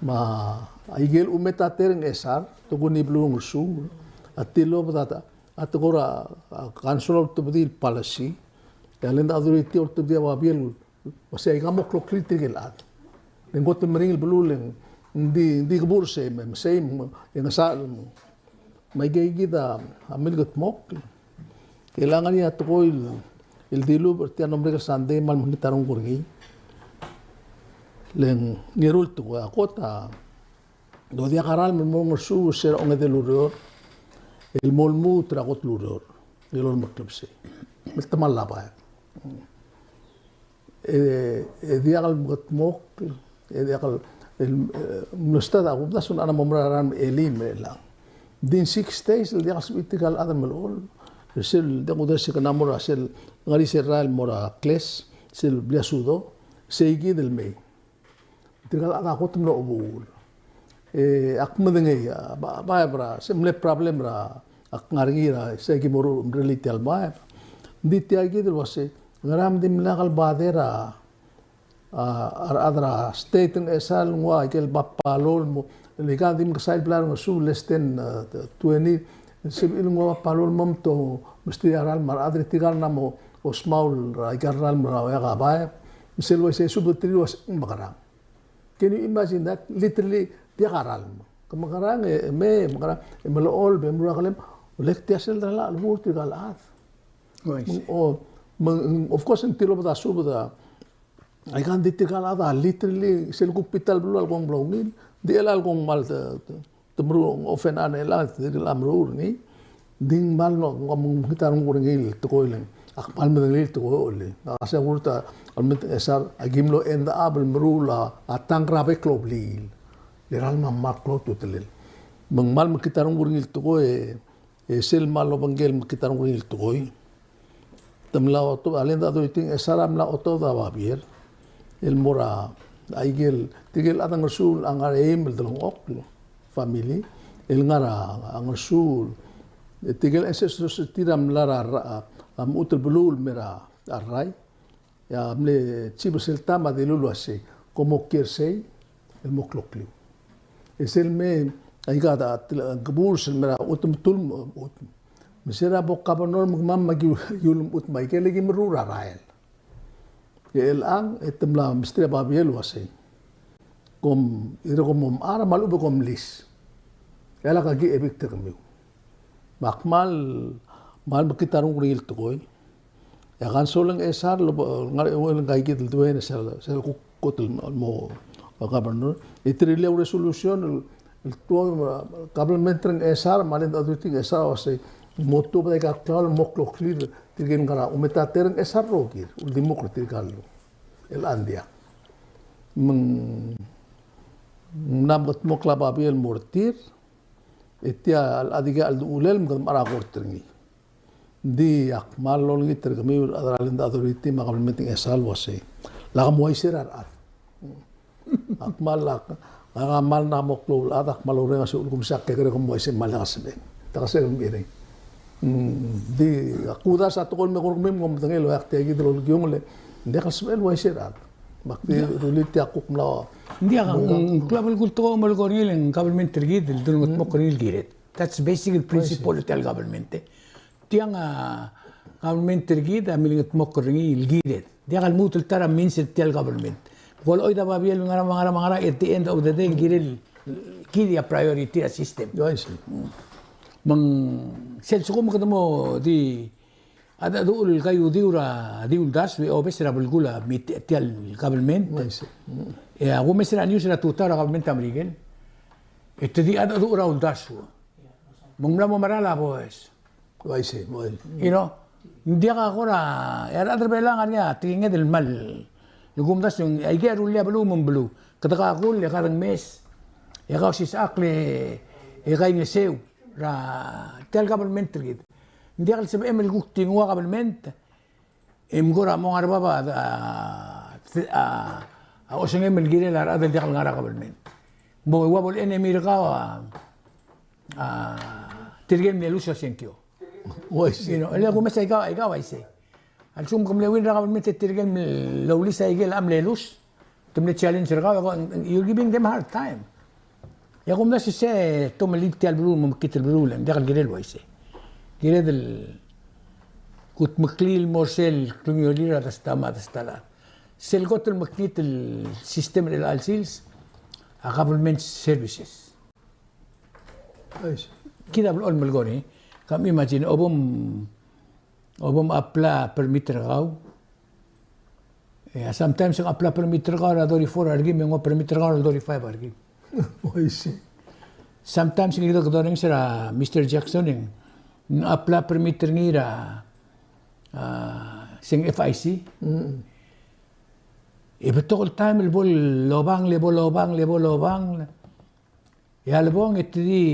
Ma aigel umetatereng esar tuguni blung su atilo batata atugora council to be policy kalenda authority to be wabiel wasai gamok critical at lengot meringil bluleng di gebur se mem same yang asal mo may gigida amil got mok kailangan niya to il dilu berti anombre sande mal monitarong kurgi leng nirul tu akota do dia karal mo su ser on de luror el molmu tragot luror ilor maklubse mitamal la ba dia kal mok dia kal el mustada gubda sun ana momraran elim la din 6 days dia kasbitikal adam melol sel de mudas ke namora sel ngari serral mora kles sel blia sudo seigi del mei tigal ada ko tumno ubul ak madenge ba bra semle problem ra ak ngargi ra seigi moru relitial ba di tiagi del wase ngaram dim lagal badera adra state ng esal ngwa kel bapalol mo ligan dim kasal plan su lesten 20 sibil ngwa palol mom to mesti aral mar adri tigal namo osmaul ra garral mara ya ba misel wase subutri was makarang. Can you imagine that? Literally, dia karal mo. Kamarang makarang malool be mura kalem ulek tiasel dala albur tigal at. Of course in tilo bata subuda ay kan ditigal ada literally sel hospital blu algong blongin di elal gong mal temru ofen an elal tigal amrur ni ding mal no ngom hitarong kurengil to koilen akpal medengil to koilen asa urta almet esar agimlo enda abel merula atang rabe kloblil leral mamma klot tutelil mengmal mekitarong kurengil to koe sel mal obangel mekitarong kurengil to koe tamla to alenda do iting esaram la oto da babier el mora aigel tigel atang rasul angar emel delong oklo family el ngara ang rasul tigel eses tiram lara am utul bulul mera array ya amle chibusel tama de lulu ase como kiersei el moklokli es el me aigada geburs mera utum tulm misera bokabonor magmam magyulum ut may kelegi merura rael el ang etemla mistre babiel wase kom iro kom ara malu kom lis ela kagi ebik termiu makmal mal makitarong real to koy ya kan solang esar lo ngari ngol kay git tuwen sel kukotel mo gobernador itrille resolution el to kabelmentren esar malen aduting esar wase moto ba ka tal moklo clear tigin kara umetatereng esar rogir ul demokratik kallo el andia nabat mokla babiel mortir etia al adiga al ulel mgam ara gortringi di akmal lol giter kami adralinda authority makabel meeting esal wase la moy serar at akmal la amal na moklo at akmal orenga sul kum sak kere kom moy se malasbe takase ngire di akuda sa tokol me kormem ngom tangelo ak tegi drol gyongle ndekas bel moy serar bakti rulit yakuk mla dia kan klabal kulto mal goril government tergid dul mokkoril giret that's basic principle del government tiang government tergid amilingat mokkoril giret dia kal mutul tara means del government wal oida babiel ngara at the end of the day giril kidi a priority system mang sel suko mo kadamo di ada dul kayu diura diul das we obesera bulgula mit del government ya go mesera news la tutara government american di ada dura ul das mongla mo marala boys waise you know dia ka ora era belangan ya tinge del mal yung das yung ay geru le blu mong blu kada ka kul ya karang mes ya Kausischakl e kay ni seu ra del government gid hindi kal sabi emel gukti ngwa government gora mo arba ba o sing emel gire la ada di kal ngara government bo wabol enemy ka tirgen me lusa senkyo you know ele ko mesay ka ay say al sum kom lewin ra government tirgen lawli sa igel am lelus tumne challenge ka you're giving them a hard time. Ya kung nasi se to maliti al bulu makit al bulu lang dakal girel waise. Girel kut maklil morsel tunyolira tastama tastala. Sel gotel makit el sistema del alsils a government services. Kita belum melgoni. Kami imagine obom apla permit ragaw. Sometimes ang apla permit ragaw na dori 4 argi, may mga permit ragaw na dori 5 argi. Sometimes ang ito kadorang sira Mr. Jackson yung apla permit ngira sing FIC. Betul time lebol lobang. Ya lebong itu di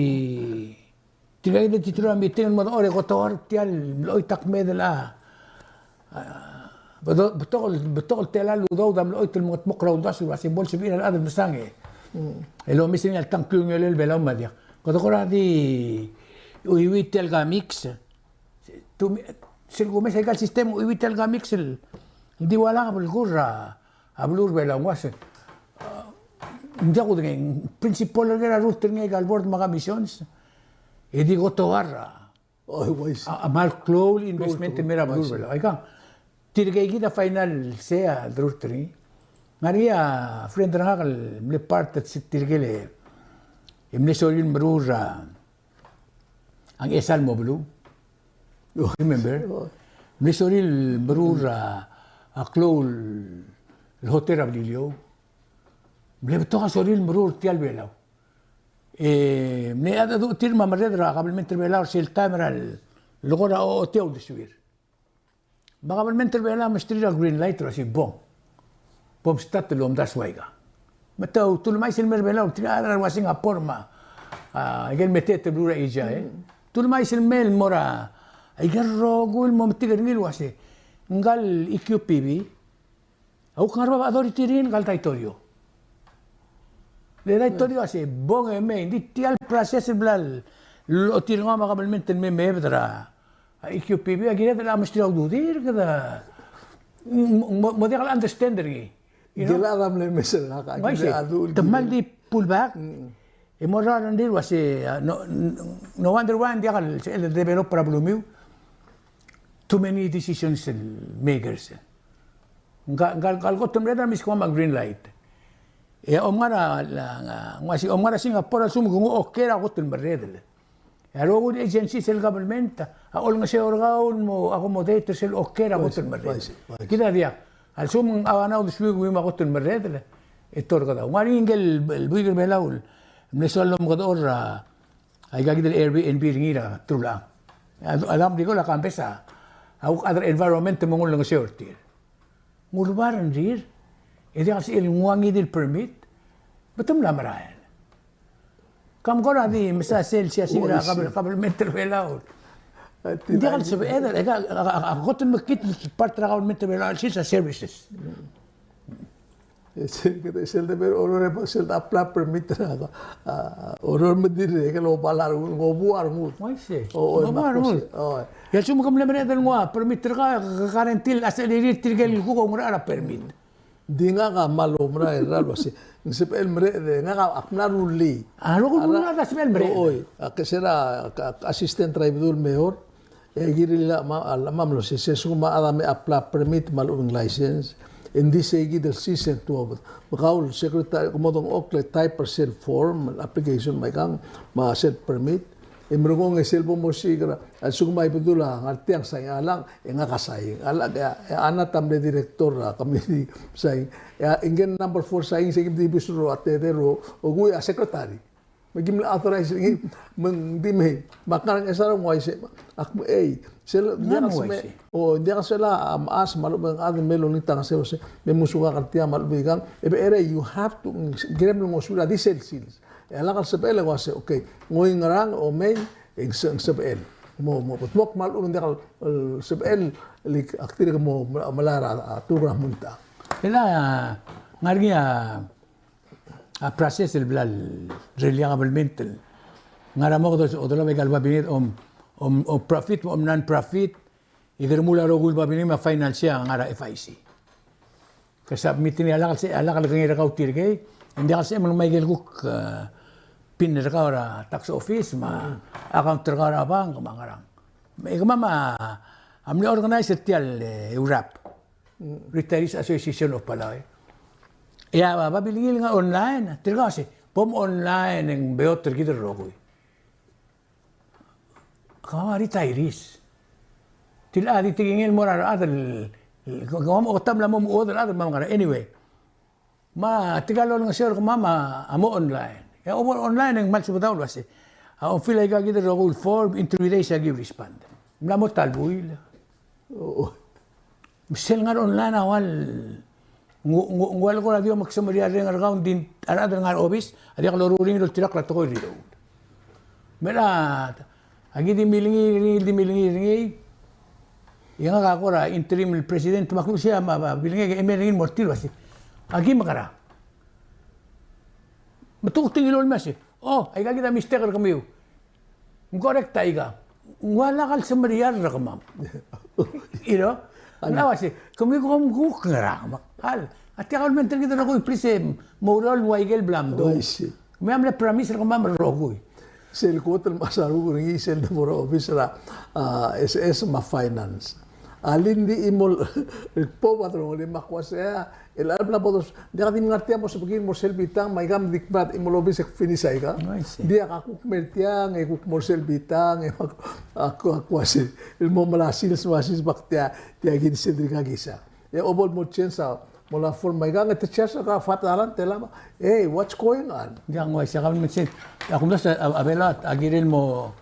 tiga ini titula meeting mo ore kotor tial loy takmedela. Betul tela ludo dam loy tul mot mokraw das wa simbol sibir al adal masangi. Elo misin al tankung el belaw madia. Kotor di uiwitel ga mix. Tu silgo mes el sistema uiwitel ga mix el di wala bel gurra ablur belaw was. Hindi ako din principal nga router nga galbord mga missions. E di ko towarra. Amal close investment mera blur. Ay ka. Tirgay kita final sea router ni. Maria friend na kal le part at tirgele. Imne solin brura. Ang esal mo blue. Remember? Imne solin brura a close el hotel Abdilio. Bile toka soril مرور تيال بيلاو من هذا دو تير ما مريض را قبل من تربيلاو سيل تامر الغورا او تيو دسوير ما قبل من تربيلاو مشتري جرين لايت راسي بوم ستات لوم داس وايغا متى طول ما يسل مربيلاو تري على واسينغ بورما قال متى تبرورا ايجا طول ما يسل ميل مورا يقرو قول مو متقرنيل واسي قال ايكيو بي بي او كان ربا ادوري تيرين قال تايتوريو Le daitorio ase bon e me di tial process blal lo tirma ma qabilment me mebdra IQPB agire la mustira udir kada mo de understander gi Gila adam le mesel na ka adul tamal di pull back e mo ran dir wase no wonder one dia el develop problem too many decisions makers gal gotum reda mis kwama green light omara Singapore sum gungo okera gotul berredel. Aro good agency sel government all nga se orgaul mo accommodate sel okera gotul berredel. Kita dia al sum awana ud swi wi ma gotul berredel. Etor kada. Mari ingel buigel belaul. Mnesolom godor ay gagidel Airbnb ngira trula. Alam digo la campesa. Au other environment mo ngol nga se ortir. Ngulbaran rir. Edi kasi ilmuangi del permit, betul lah merayan. Kamu kau nanti misal sel siasi dah kabel meter belaut. Dia kan sebenarnya, aku tu mungkin part kabel meter belaut sih services. Sel tapi orang sel apply permit lah. Orang mendir kalau balar ngobuar mut. Masih. Ngobuar mut. Ya cuma kamu lepas itu ngua permit terka karantil asal diri tirgal kuku ngura ada permit. Di nga malo mra ralo si sipel mre nga apnaruli ano ko muna ka sipel mre oy kasera assistant tribunal mayor girila mamlo si sesuma adame apply permit malung license hindi segi del season to bakaul secretary komodong okle type percent form application may kang ma set permit imrugong eselbo mo sigra at sugmay pedula artiang sayang alang nga kasayang ala anatam de director kami sayang ingen number 4 sayang sige di bisuro atero ogui a secretary magim authorize mengdime makan esarong waise akmo sel dia sela as malu bang ad melo ni tang se me musuga kartia malu bigang you have to grem mo sura di sales Alakal sebel wase okay ngoy ngarang o may ing sebel mo putmok mal ulun dekal sebel lik aktir mo malara turah munta ila ngargi a process el blal reliablemente ngaramo do lo vegal babinit om profit non profit ider mula rogul babinit ma financier ngara FIC Kasi meeting ala kang irakaw tirgay. Hindi kasi mo may gelguk pinirakaw ra tax office account ka ra bang kumangarang. May mama amni organizer tial Eurap. Retirees Association of Palau. Ya babili nga online. Tirga kasi pom online ng beot tergider rogoy. Kama retirees. Tila di tingin mo ra adal kung mo tam la mo order adal mga anyway. Tigalo nga sir mama amo online. Ya online ang mal subadaw wasi. Ang fila ka gider rogoy form interview day sa give respond. Mla mo talbuil. Oo. Misal nga online awal ngwal ko radio magsamariya ring around din arad nga office adi ka loruring lo tirak la to rio. Mera agi di milingi yang ka ko ra interim president maklu siya bilingi emerging mortil wasi. Agi makara. Matuk tingilol mas. Oh, ay kita mistake kami. Correct taiga. Wala kal samariya ra kamam. You know? Ano kasi, kami ko ngara makal. At yakal mental kita na ko please moral waigel blamdo. May amla promise ra kamam rogoy. Sel ko tal masaru ringi sel na moro office ra SS ma finance. Alin di imol po patron ni makwasa el habla podos dia din ngartia mo sebegin mo sel bitang may gam dikbat imol office finisay ka. Dia ka kuk mertiang e kuk mo sel bitang e aku asi el mo malasil swasis baktia dia gid sel ka gisa. Ya obol mo chensa mo la forma may gam te chesa ka fatalan tela hey what's going on? Dia ngoy sa kami mensin ako na sa abelat agirin mo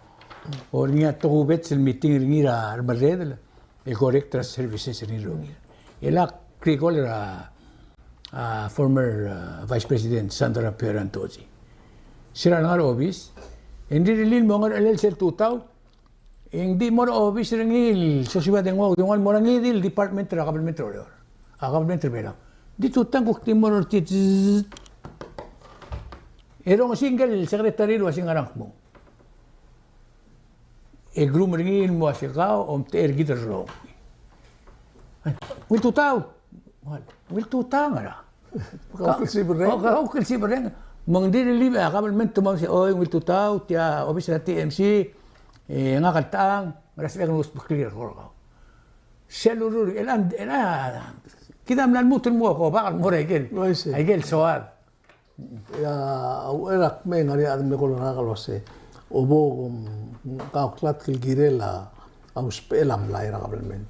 o niya tukubet sa meeting ringira armaredel. El corrector services in Ironia. Ela cricol era former Vice President Sandra Perantosi. Sira nga office, hindi rilin mo nga alel sel tutaw, hindi mo office ringil, so siya den mo rangil department ra government order. Government bela. Di tutang kuk timor tit. Erong single secretary wa singarang mo. E grum ringin mo asikaw om ter gider ro. Wil tutaw. Wil tutaw nga. Kau kelsi bereng. Mang diri libe government tumang si oy wil tutaw tia office na TMC nga katang respeto nos clear ko. Selurur elan kita mlan mutun mo ko bakal mo regel. Ay gel soal. Ya erak me ngari adam me ko na kalose. Obo kauklat kilgirela auspelam la era kabelment.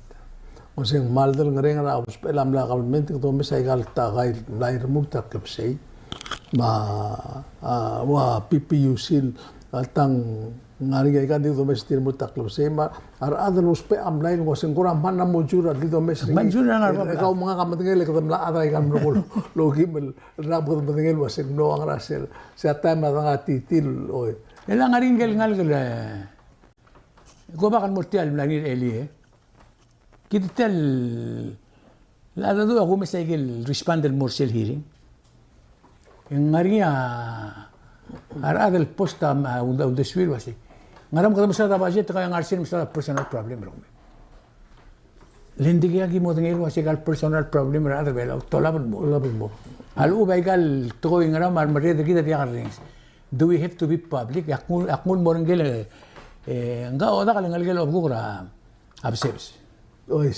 Oseng maldel ngereng ra auspelam la kabelment to me sai gal ta gai la era mukta kepsei wa PPUC altang ngari gai kan dito mes tir mukta kepsei ma ar adal uspe am lain oseng kurang mana mujura dito mes manjura na kau mga kamatengel kadam la ada kan lo logi mel rab kamatengel oseng no ang rasel sa tema nga titil oy. Ela nga rin ngal ko bakan mortial langir eli kita tel la do ako mesegel responder morsel hearing en ngaria arad el posta unda swil wasi ngaram kadam sa budget kaya ngarsin sa personal problem ro lendige agi mo ngel wasi gal personal problem ra bela tolabon mo alu baigal to ngaram mar mare kita dia rings. Do we have to be public? Akmul morengel nga oda kalengal of gura absebs. Oy.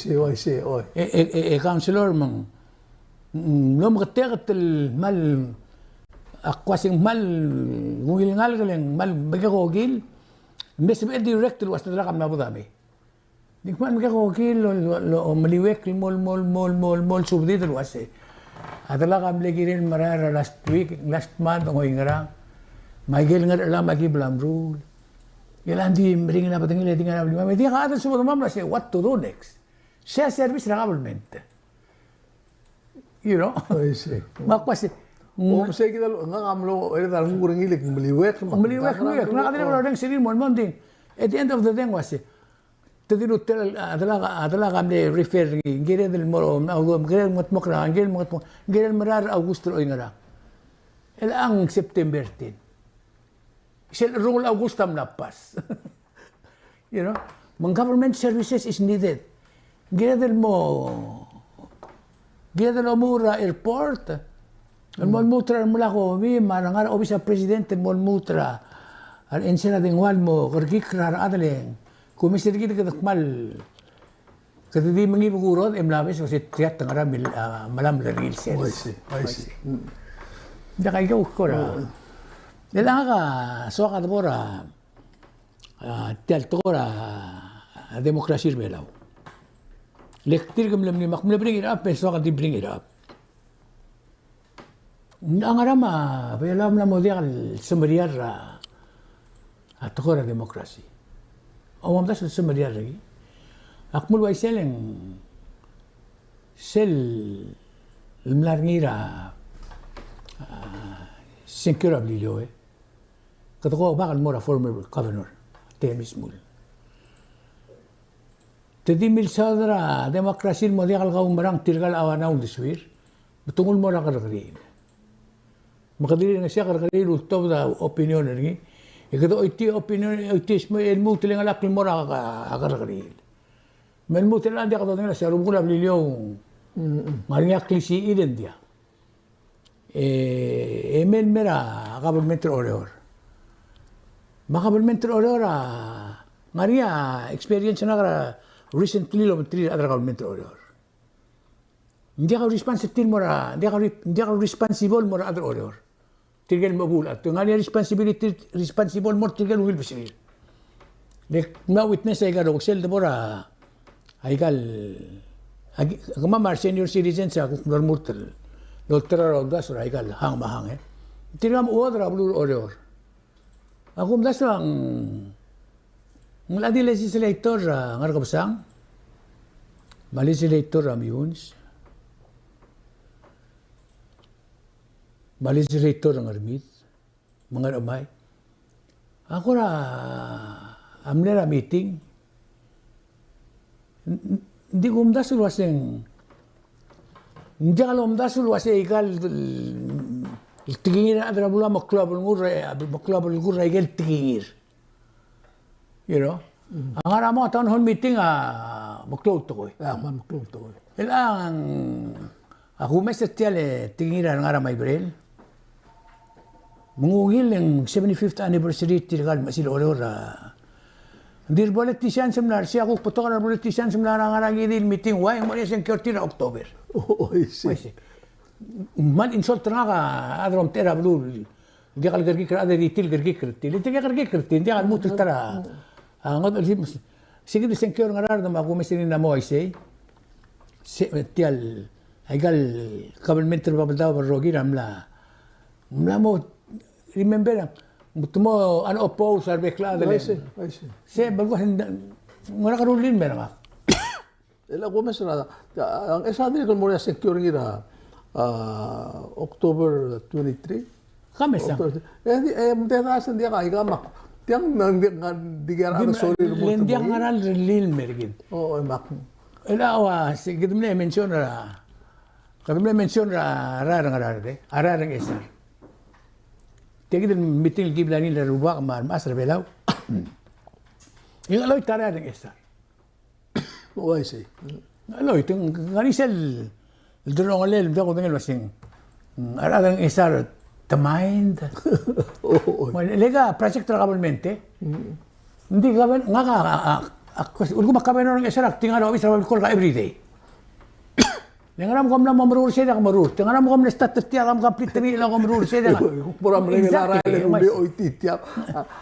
Councilor mang no magtegat mal akwasing mal ngilngal galeng mal magkakogil mes director was tala kam na budami. Dikman magkakogil lo maliwek mol subdito was adala kam legirin marara last month ngoy ngarang Michael nga alam agi blam rule. Yalan di ringin na patengil di nga na di ka atas sumo mamla say what to do next. Siya service na government. You know? I see. Makwasi. Say kita nga amlo era dal ngurang ilik maliwek. Maliwek. Nakadiri ko lang sinin mo monding. At the end of the day was tadilu tel adala kamne refer ngire del moro ngire motmokra ngire marar Augusto oy ngara. Ang September 10. Sel rule Augustam napas. You know, mang government services is needed. Ginadal mo Giyada no mura airport. Ang mutra mula ko, marang obisa presidente mutra. Ang ensena dingwan mo, karkikra ang adaling. Kumisir kita mal. Kasi di mangi pagurot, emlabes kasi tiyat ng aram malam la real sense. I see. Hindi ka ikaw ko ra. Kailangan ka, so ka po ra, tiyal to ra, demokrasya belaw. Lektir kam lam ni mak bring it up, so ka di bring it up. Ang arama, alam na mo diyan sumariyar at ko ra demokrasya. O mamdas sumariyar lagi. Akmul way seleng sel limlar ngira secure ablilo Kato ko bakal mo ra former governor temis mul. Tedi mil sadra demokrasya mo diyan ka umarang tirgal awana ul diswir. Betungul mo ra karagri. Makadiri na siya karagari luto da opinion ni. Ikato iti opinion iti mo el mo tiling alak mo ra karagari. Men mo tilang dia kato nila sa rumula blilyo. Maria klisi iden dia. Men mera governmental order. Governmental order Maria experience na kara recently lo tri other governmental order. Hindi ka responsible mo ra, hindi ka responsible mo ra other order. Tigel mo bulat. Ito nga niya responsible mo, tigel will be sir. Na-witness ay ka daw, sel mo ra, ay kal, kumamar senior citizen sa kuklar murtal. Doktora raw das ra, ay kal, hang mahang Tigel mo uwad ra, blue order. Ako das ra, ang ladi legislator, ngarkabasang, ma-legislator yuns, ma-legislator ang armit, mga ramay. Ako na, amnera meeting, hindi ko umdasul waseng, hindi ka umdasul waseng ikal, tigingir na adra mula maklabal ngura, ikal tigingir. You know? Ang araw mga town hall meeting, maklod to ko. Maklod to ko. Ilang, ako may sa tiyale, tigingir ang araw may brel. Mengugil yang 75th anniversary tirgal masih olor dir politician semnar si aku potokan politician semnar ngarang ini meeting why mo yang curtin Oktober. Oh, isi. Man insult na ka adrom tera blue. Dia kal gergi kra ada ditil gergi kerti. Dia gergi kerti dia kal mutul tara. Ngod sige disen kyor ngarar na ako mesin na mo isi. Tial aigal government babadaw rogi ramla. Mla mo remember lang, mo oppose ar bekla dele. I see. Se bago ngora karulin meron ka. Ela ko mesra ang esa din kon mo ya secure ngira October 23. Kami sa. Mutatas dia ka igamak. Tiang digara sorry mo. Lendiang ngaral lil mergin. Oo, mak. Ela wa sige dumle mention ra. Kadumle mention ra ngaral de. Ararang esar. Tiagi din meeting gibla nila ruba kamar mas rebelaw. Yung aloy tara ng estar. Oh, I see. Aloy itongganisel durong alel dako dengan masing ara ng estar the mind. Oh. Lega project ra kabulmente. Hindi ka nga ako ulgo makabeno ng estar tinga office ra call ka every day. Nengaram kom na mamrur siya ka marur. Tengaram kom na stat tiya kam complete ni lang marur siya ka. Pura mregelara le umbe oiti tiya.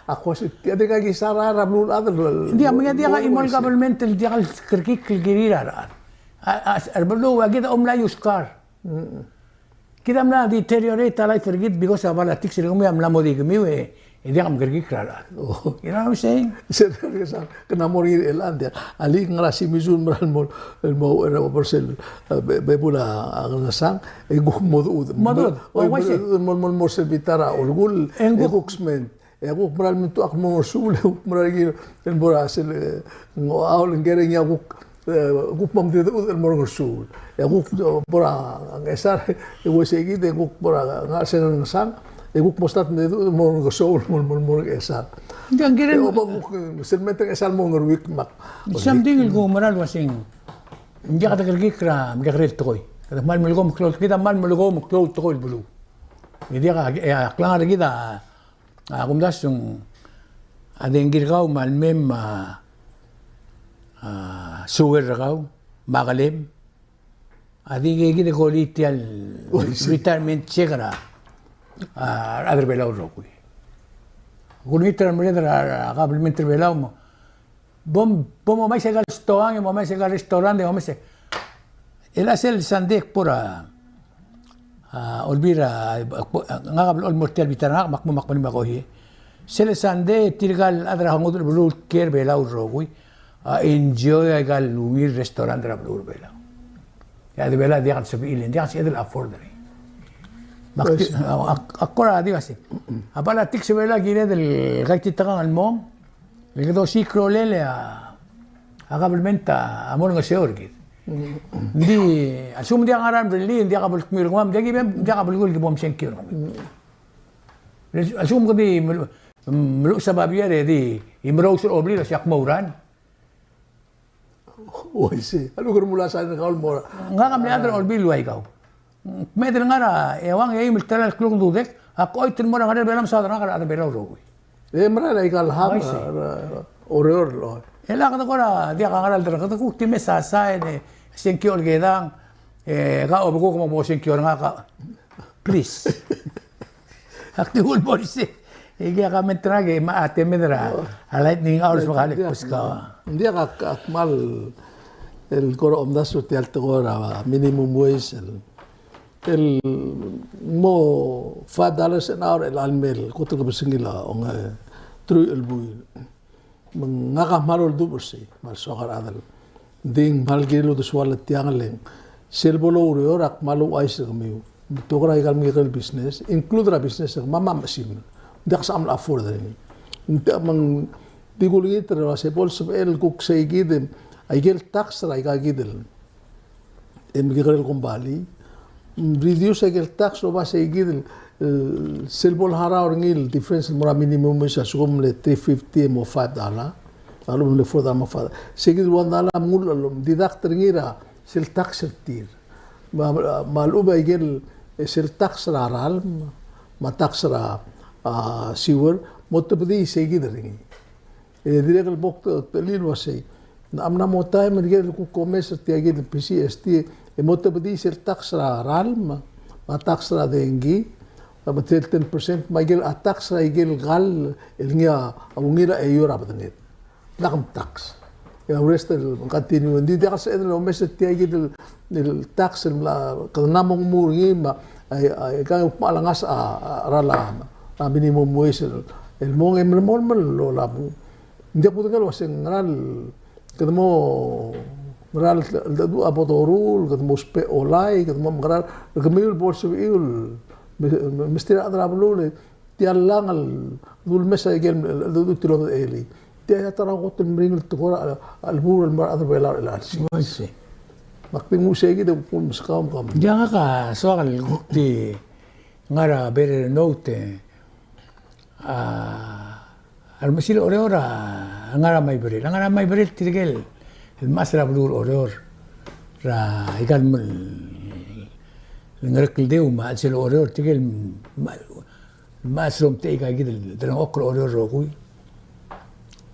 Ako si tiya de ka gisara ramul adal. Dia mga dia ka imol government dia ka kirkik kilgirira. Arbalo wa kita omla yuskar. Kita amla deteriorate life forget because of all atix ring me amla modi gmiwe. Dia kam kirkik rara. You know what I'm saying? Seriously, kena morir elandia. Ali ngrasi mizun meral mo era persel bebula ngasang eguk modud. Mo servitara olgul eguksmen. Eguk meral mintu ak mo sule meral gi en borasel ngo aul ngereng ya guk mam de mo sul. Eguk bora ngesar egosegi de guk bora ngaseng ngasang eguk mostat de mo soul mo esar. Diyan giren selmeter esar mo ngurwik mak. Something ko maral wasing. Hindi ka tagalgi kra, magkakrel to koy. Kada mal melgom close kita mal melgom close to el bulu. Jadi aklang ada kita akum das yung adengir kau mal mem suwer kau magalim. Adi kita kolitial retirement checkera adar belau rokui. Guniter mereka kabelmente belau mo. Bom mai segal stoang, mo mai segal restaurante, mo mai se. El hace el sandek pura olvira ngagabel olmortel bitana makmakmani makohi. Sel sande tirgal adra hangud bulu ker belau rokui. Enjoy gal lumir restaurant ra bulu belau. Ya de bela dia kan sebi ilin dia kan edel affordable. Makti akora dia kasi. Apala tik sebela gire del gakti tangan almong. Le quedó ciclo lele a kabelmenta amor ngaseor git. Di asum dia ngaran berlin dia kabel kumir ngam dia kabel gol di bom senkir. Asum kadi melu sababia di imrau sur obli siak mauran. Oh isi, alu germula sa kau mora. Nga kam leadar olbi luai kau. Medel ngara ewang yai miltala kluk dudek ako itin mora ngada belam sadana ngara ada belau rogui. Mereka ikal ham oror lo. Ela kata kora dia kangaral ter kata ku time sasa ne senkior gedang ga obuko como mo senkior nga please. Akti ul borse. Igi ka mentrage ma ate medra a lightning hours makalik puska. Dia akmal el coro omdas te alto gora minimum wage el mo $5 an hour el almel kutu ko singila on tru el bui ngaka marol du bursi mal sogar adal ding mal gelo du swal tiang leng sel bolo uro rak malu ais gmiu togra igal mi business include ra business mama masim dak sam afford ni nta mang digul giter wa se bol sub el kuk se gidem aigel tax ra iga gidel em gigel kumbali reduce el tax o va a seguir el bol hara or ngil difference mora minimum is asum le $3.50 mo $5 alum le foda mo fada seguir $1 mul deduct ngira sel tax tir mal uba igel sel tax raral ma tax ra siwer motobdi seguir ringi direct el bok telin wasay amna mo time igel ku comes tiagel PCST motobdi sel tax ra ral ma tax ra dengi matel 10% magel tax ra igel gal elngia abungira eyura badangit nakam tax ya rest el continue ndi tax el no mes tiagel el tax la kanamong muringi ma ay ka palangas rala minimum wage el mong em lo la ndi putangal waseng ral kadmo ral du abodorul kadmo spe olai kadmo magral kamil bolso iul mesti adra blule tialang al dul mesa gel du tilo eli dia tara got mring tukora al bur al mar adra bela al si makping musegi de pun skam kam jangan ka soal di ngara bere note al masil ore-ora ngara mai bere tirgel el masra blur ore-or ra ikan ngerekil deu ma al selo ore-or tirgel masrom te ika gidel dalam okro ore-or rokui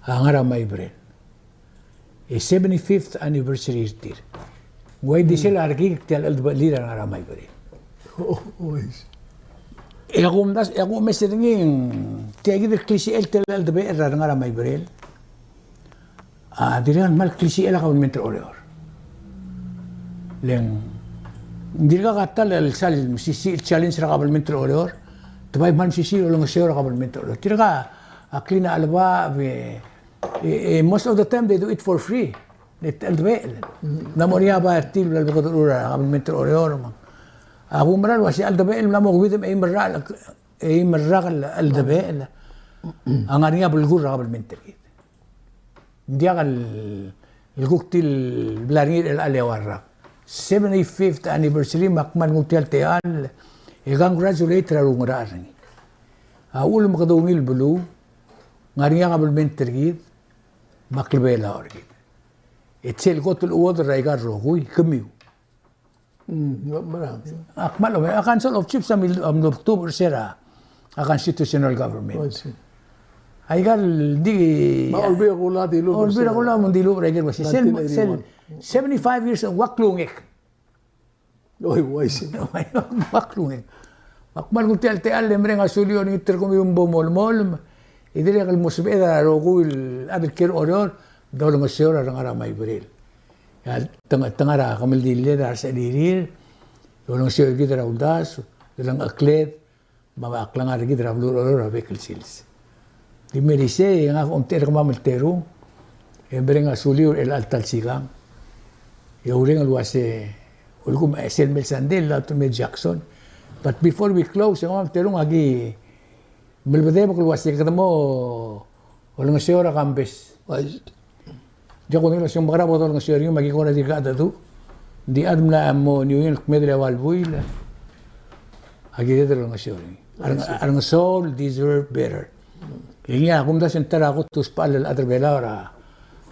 ngara mai bere 75th anniversary tir Wai di sel arki tial el lira ngara mai bere Aku mesti dengan tiada kita klise el tel de ber ngara mai berel. Dirikan mal klise el kau mentor oleh. Leng dirika kata el sal sisi challenge rakabel mentor oleh. Tapi mal sisi olong seor rakabel mentor oleh. Dirika aklina alba most of the time they do it for free. They tell the bel. Namoria ba til bel betul ura rakabel mentor oleh. Aku meral wasi al-dabel la mo gudem ay merral al-dabel angariya bulgur qabel mentir dia el-guktil blanir el-alewara 75th anniversary makman ngutil teal congratulate rarungrarni awul makadungil bulu ngariya qabel mentir maklbela orgid etsel gotul uwad raigar rogui kemiu Marang. Akmal a Council of Chiefs am October sera a constitutional government. Oh, si. Ay gal di Maulbi ako la di lo. Olbira ko lang mundi lo regel was 1981. 75 years of waklungik. Oy, why si. Waklungik. Akmal ko tel lemre nga sulyo ni ter ko yung bomol idire kal musbeda ro ko adel kir oror dolo nga sura nga ramay bril. Ya tengara kamil dile dar sa dirir dolo nga sura gidra undas dalang aklet mama aklang ara gidra blur vehicle sales. Di me dice nga onter ka mamaltero embre nga sulyo el altal sigang. Ya uring alwase ulkum esel mel sandel la to me Jackson. But before we close, yung mga terong agi, malbade mo kulwas, yung katamo, walang siyora kambes. Diyan ko nila siyang makarap, walang siyora yung magiging na di ka ata di adam na mo niyo yung kumedre walbuy la. Agi dito lang siyora. Ang soul deserve better. Yung nga, kung dasin tara ko, tuspal al atrabela ora,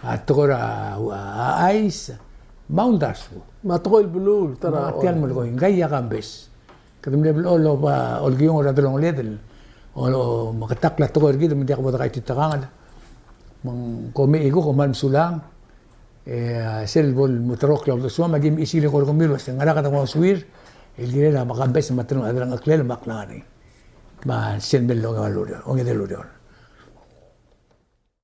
at ko ra ice, mountas ko. Matukoy bulul, tara. Matiyan mo ko, yung gaya kambes. Kadang level olo pa olgiyong ora dalong level o makatakla to ko gid hindi ako bata kay titakangal mang komi igo ko man sulang selbol motorok law so magim isili ko ko milo sa ngara ka mo swir el gire na makabes matino adang aklel maklani ma selbel lo galuro o ngede lo